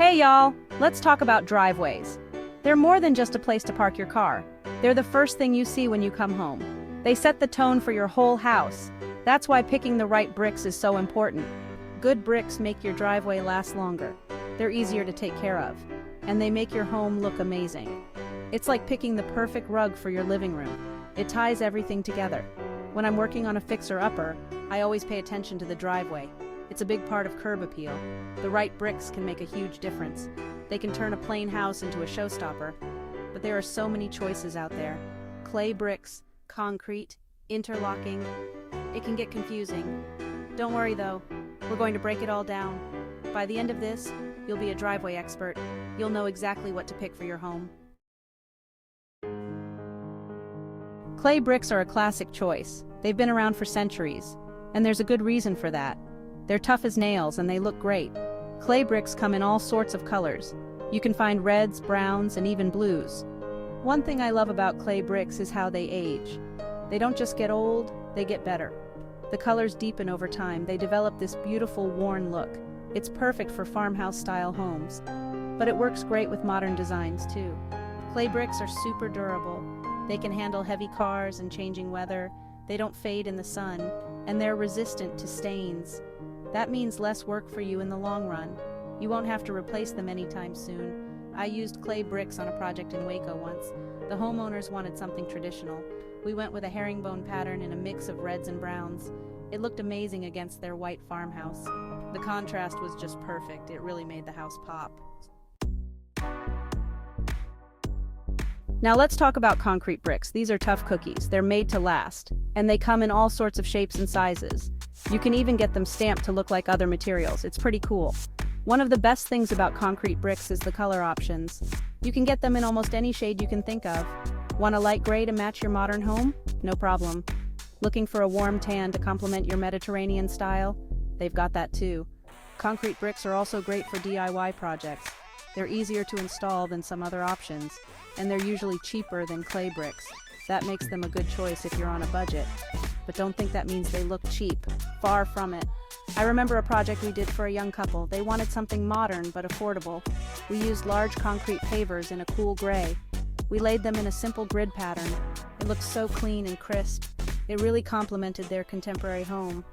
Hey y'all, let's talk about driveways. They're more than just a place to park your car. They're the first thing you see when you come home. They set the tone for your whole house. That's why picking the right bricks is so important. Good bricks make your driveway last longer. They're easier to take care of. And they make your home look amazing. It's like picking the perfect rug for your living room. It ties everything together. When I'm working on a fixer-upper, I always pay attention to the driveway. It's a big part of curb appeal. The right bricks can make a huge difference. They can turn a plain house into a showstopper. But there are so many choices out there. Clay bricks, concrete, interlocking. It can get confusing. Don't worry though, we're going to break it all down. By the end of this, you'll be a driveway expert. You'll know exactly what to pick for your home. Clay bricks are a classic choice. They've been around for centuries. And there's a good reason for that. They're tough as nails and they look great. Clay bricks come in all sorts of colors. You can find reds, browns, and even blues. One thing I love about clay bricks is how they age. They don't just get old, they get better. The colors deepen over time. They develop this beautiful, worn look. It's perfect for farmhouse-style homes. But it works great with modern designs, too. Clay bricks are super durable. They can handle heavy cars and changing weather. They don't fade in the sun, and they're resistant to stains. That means less work for you in the long run. You won't have to replace them anytime soon. I used clay bricks on a project in Waco once. The homeowners wanted something traditional. We went with a herringbone pattern in a mix of reds and browns. It looked amazing against their white farmhouse. The contrast was just perfect. It really made the house pop. Now let's talk about concrete bricks. These are tough cookies. They're made to last. And they come in all sorts of shapes and sizes. You can even get them stamped to look like other materials. It's pretty cool. One of the best things about concrete bricks is the color options. You can get them in almost any shade you can think of. Want a light gray to match your modern home? No problem. Looking for a warm tan to complement your Mediterranean style? They've got that too. Concrete bricks are also great for DIY projects. They're easier to install than some other options, and they're usually cheaper than clay bricks. That makes them a good choice if you're on a budget. But don't think that means they look cheap. Far from it. I remember a project we did for a young couple. They wanted something modern but affordable. We used large concrete pavers in a cool gray. We laid them in a simple grid pattern. It looked so clean and crisp. It really complemented their contemporary home.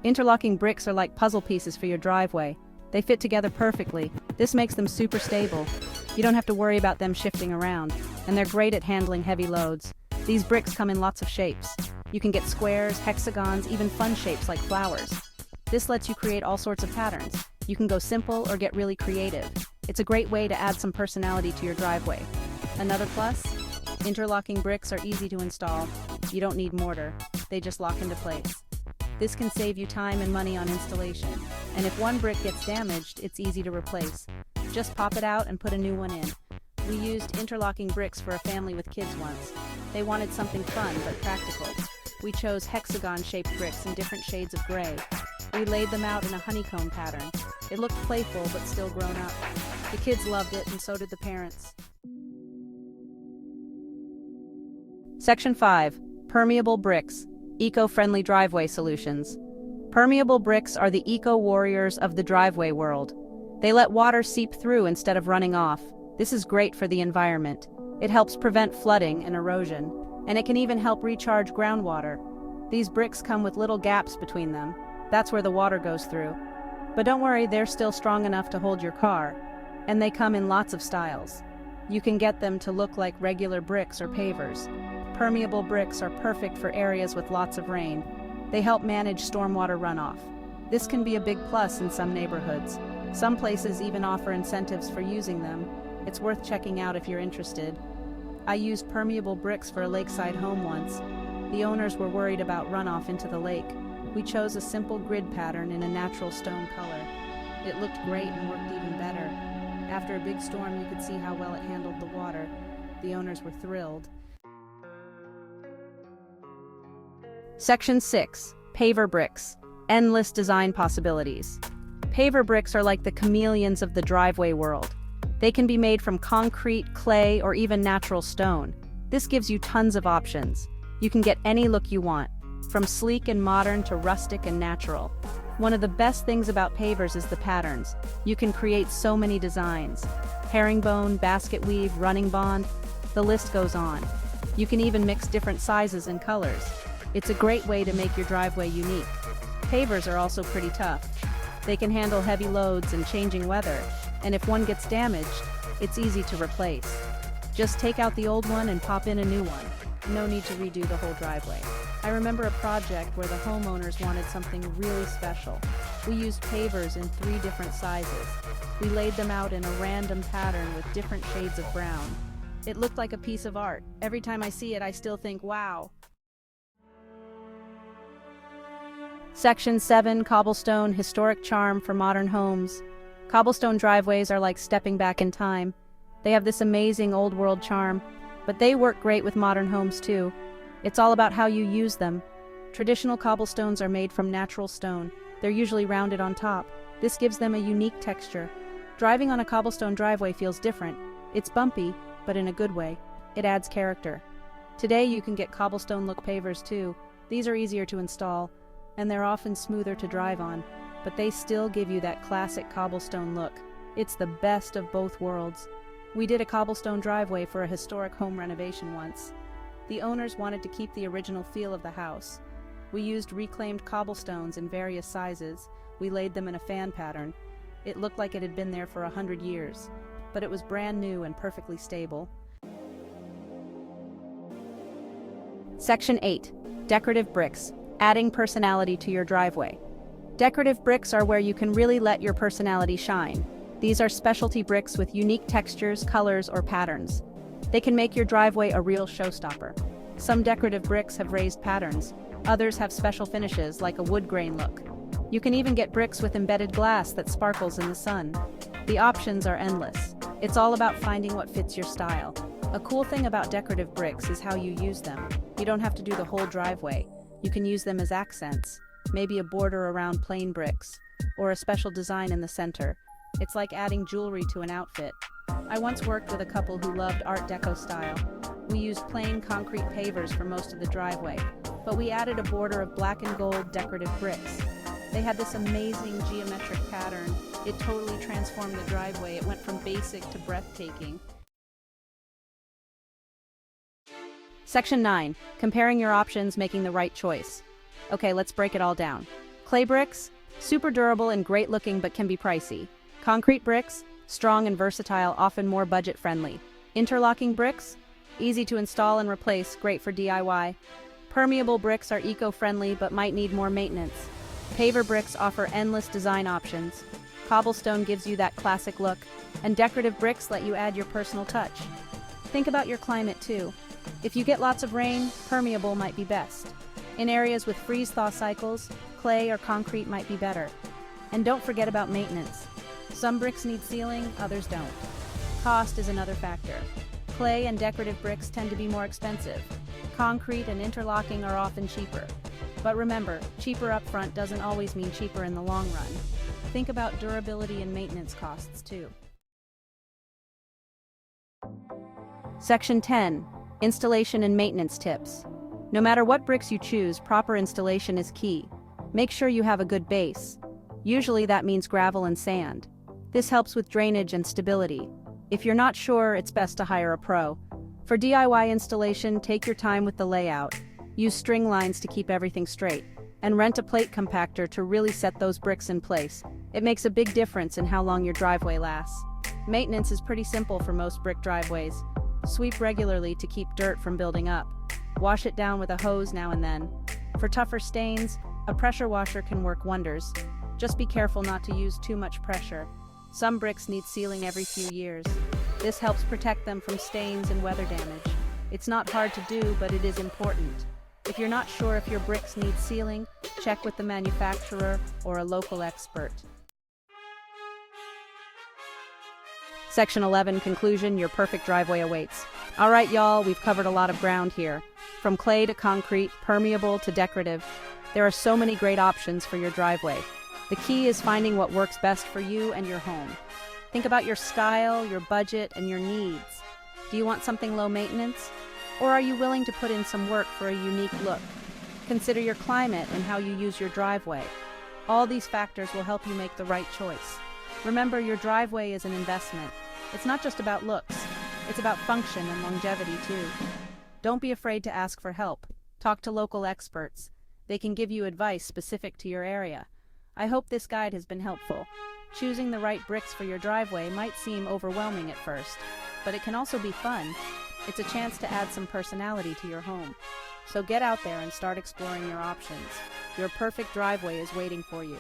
Interlocking bricks are like puzzle pieces for your driveway. They fit together perfectly. This makes them super stable. You don't have to worry about them shifting around, and they're great at handling heavy loads. These bricks come in lots of shapes. You can get squares, hexagons, even fun shapes like flowers. This lets you create all sorts of patterns. You can go simple or get really creative. It's a great way to add some personality to your driveway. Another plus? Interlocking bricks are easy to install. You don't need mortar. They just lock into place. This can save you time and money on installation. And if one brick gets damaged, it's easy to replace. Just pop it out and put a new one in. We used interlocking bricks for a family with kids once. They wanted something fun but practical. We chose hexagon-shaped bricks in different shades of gray. We laid them out in a honeycomb pattern. It looked playful but still grown up. The kids loved it and so did the parents. Section 5. Permeable bricks. Eco-friendly driveway solutions. Permeable bricks are the eco-warriors of the driveway world. They let water seep through instead of running off. This is great for the environment. It helps prevent flooding and erosion, and it can even help recharge groundwater. These bricks come with little gaps between them. That's where the water goes through. But don't worry, they're still strong enough to hold your car, and they come in lots of styles. You can get them to look like regular bricks or pavers. Permeable bricks are perfect for areas with lots of rain. They help manage stormwater runoff. This can be a big plus in some neighborhoods. Some places even offer incentives for using them. It's worth checking out if you're interested. I used permeable bricks for a lakeside home once. The owners were worried about runoff into the lake. We chose a simple grid pattern in a natural stone color. It looked great and worked even better. After a big storm, you could see how well it handled the water. The owners were thrilled. Section 6. Paver bricks. Endless design possibilities. Paver bricks are like the chameleons of the driveway world. They can be made from concrete, clay, or even natural stone. This gives you tons of options. You can get any look you want, from sleek and modern to rustic and natural. One of the best things about pavers is the patterns. You can create so many designs. Herringbone, basket weave, running bond, the list goes on. You can even mix different sizes and colors. It's a great way to make your driveway unique. Pavers are also pretty tough. They can handle heavy loads and changing weather, and if one gets damaged, it's easy to replace. Just take out the old one and pop in a new one. No need to redo the whole driveway. I remember a project where the homeowners wanted something really special. We used pavers in 3 different sizes. We laid them out in a random pattern with different shades of brown. It looked like a piece of art. Every time I see it, I still think, wow. Section 7, Cobblestone, Historic Charm for Modern Homes. Cobblestone driveways are like stepping back in time. They have this amazing old-world charm, but they work great with modern homes too. It's all about how you use them. Traditional cobblestones are made from natural stone. They're usually rounded on top. This gives them a unique texture. Driving on a cobblestone driveway feels different. It's bumpy, but in a good way. It adds character. Today you can get cobblestone-look pavers too. These are easier to install, and they're often smoother to drive on, but they still give you that classic cobblestone look. It's the best of both worlds. We did a cobblestone driveway for a historic home renovation once. The owners wanted to keep the original feel of the house. We used reclaimed cobblestones in various sizes. We laid them in a fan pattern. It looked like it had been there for 100 years, but it was brand new and perfectly stable. Section 8. Decorative bricks, adding personality to your driveway. Decorative bricks are where you can really let your personality shine. These are specialty bricks with unique textures, colors, or patterns. They can make your driveway a real showstopper. Some decorative bricks have raised patterns. Others have special finishes like a wood grain look. You can even get bricks with embedded glass that sparkles in the sun. The options are endless. It's all about finding what fits your style. A cool thing about decorative bricks is how you use them. You don't have to do the whole driveway. You can use them as accents, maybe a border around plain bricks, or a special design in the center. It's like adding jewelry to an outfit. I once worked with a couple who loved Art Deco style. We used plain concrete pavers for most of the driveway, but we added a border of black and gold decorative bricks. They had this amazing geometric pattern. It totally transformed the driveway. It went from basic to breathtaking. Section 9. Comparing your options, making the right choice. Okay, let's break it all down. Clay bricks, super durable and great looking but can be pricey. Concrete bricks, strong and versatile, often more budget-friendly. Interlocking bricks, easy to install and replace, great for DIY. Permeable bricks are eco-friendly but might need more maintenance. Paver bricks offer endless design options. Cobblestone gives you that classic look, and decorative bricks let you add your personal touch. Think about your climate too. If you get lots of rain, permeable might be best. In areas with freeze-thaw cycles, clay or concrete might be better. And don't forget about maintenance. Some bricks need sealing, others don't. Cost is another factor. Clay and decorative bricks tend to be more expensive. Concrete and interlocking are often cheaper. But remember, cheaper up front doesn't always mean cheaper in the long run. Think about durability and maintenance costs too. Section 10. Installation and maintenance tips. No matter what bricks you choose, proper installation is key. Make sure you have a good base. Usually that means gravel and sand. This helps with drainage and stability. If you're not sure, it's best to hire a pro. For DIY installation, take your time with the layout. Use string lines to keep everything straight. And rent a plate compactor to really set those bricks in place. It makes a big difference in how long your driveway lasts. Maintenance is pretty simple for most brick driveways. Sweep regularly to keep dirt from building up. Wash it down with a hose now and then. For tougher stains, a pressure washer can work wonders. Just be careful not to use too much pressure. Some bricks need sealing every few years. This helps protect them from stains and weather damage. It's not hard to do, but it is important. If you're not sure if your bricks need sealing, check with the manufacturer or a local expert. Section 11, Conclusion, your perfect driveway awaits. All right, y'all, we've covered a lot of ground here. From clay to concrete, permeable to decorative, there are so many great options for your driveway. The key is finding what works best for you and your home. Think about your style, your budget, and your needs. Do you want something low maintenance? Or are you willing to put in some work for a unique look? Consider your climate and how you use your driveway. All these factors will help you make the right choice. Remember, your driveway is an investment. It's not just about looks, it's about function and longevity too. Don't be afraid to ask for help. Talk to local experts. They can give you advice specific to your area. I hope this guide has been helpful. Choosing the right bricks for your driveway might seem overwhelming at first, but it can also be fun. It's a chance to add some personality to your home. So get out there and start exploring your options. Your perfect driveway is waiting for you.